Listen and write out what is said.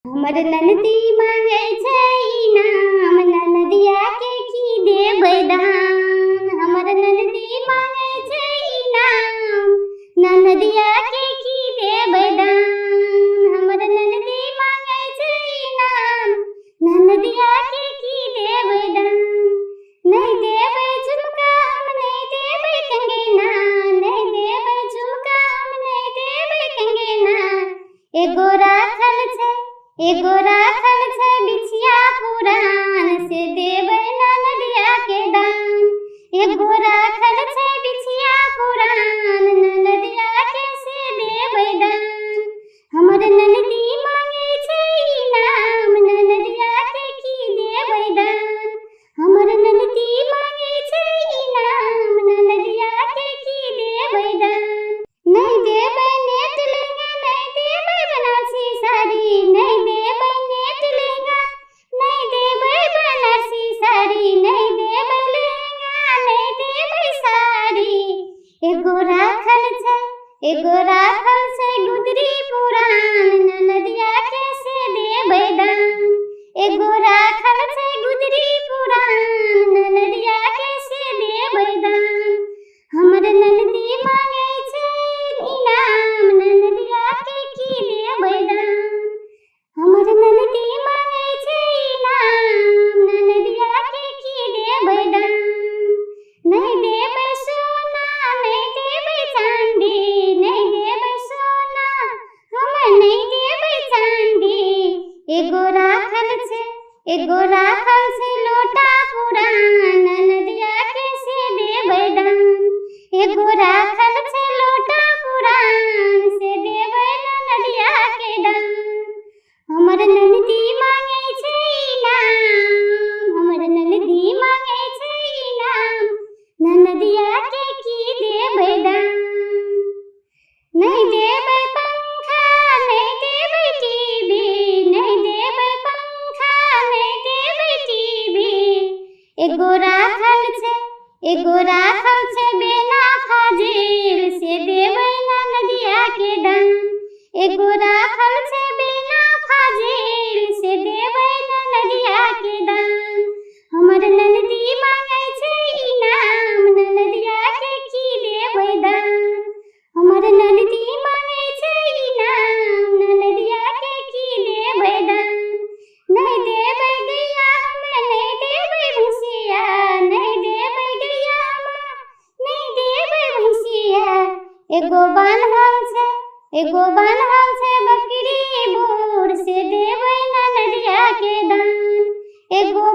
हमर ननदी मांगे छै इनाम, ननदिया के की देबै दान। हमर ननदी मांगे छै इनाम, ननदिया के की देबै दान। हमर ननदी मांगे छै इनाम, ननदिया के की देबै दान। नहीं देबै झुमका हम नहीं देबै कंगना, नहीं देबै झुमका हम नहीं देबै कंगना। एगो राखल छै बिछिया पुरान, से देबै ननदिया के दान। एगो राखल छै बिछिया पुरान, ननदिया के से देबै दान। हमर ननदी मांगे छै इनाम, ननदिया के की देबै दान। हमर ननदी मांगे छै इनाम, ननदिया के की देबै दान। नहीं देबै नेट लहंगा, नहीं देबै बनारसी साड़ी, नहीं देबै नेट लहंगा, नहीं देबै बनारसी साड़ी, नहीं देबै लहंगा, नहीं देबै साड़ी। एगो राखल छै गुदरी पुरान, ननदिया के से देबै दान। एगो राखल छै गुदरी पुरान, ननदिया के से देबै दान। हमर ननदी मांगे छै इनाम, ननदिया के की देबै दान। हमर ननदी मांगे छै इनाम, ननदिया के की देबै दान। नहीं देबै सोना, नहीं देबै चांदी, नहीं देबै सोना हम नहीं देबै चांदी। एगो राखल छै लोटा पुरान, ननदिया के से देबै दान। एगो राखल छै लोटा पुरान, से देबै ननदिया के दान। हमर ननदी मांगे छै इनाम, हमर ननदी मांगे छै इनाम, ननदिया के की देबै दान। नहीं देबै पंखा, नहीं देबै टीवी, नहीं देबै पंखा, नहीं देबै टीवी। एगो राखल छै बेना फाजिल, से देबै ननदिया के दान। एगो राखल छै बेना फाजिल, से देबै ननदिया के दान। हमर ननदी मांगे छै इनाम, ननदिया के की देबै दान। हमर ननदी मांगे छै इनाम, ननदिया के की देबै दान। नहीं देबै गैया हम नहीं देबै भैंसिया, नहीं देबै गैया हम नहीं देबै भैंसिया। एगो बान्हल छै बकरी बोर, से देबै ननदिया के दान। एगो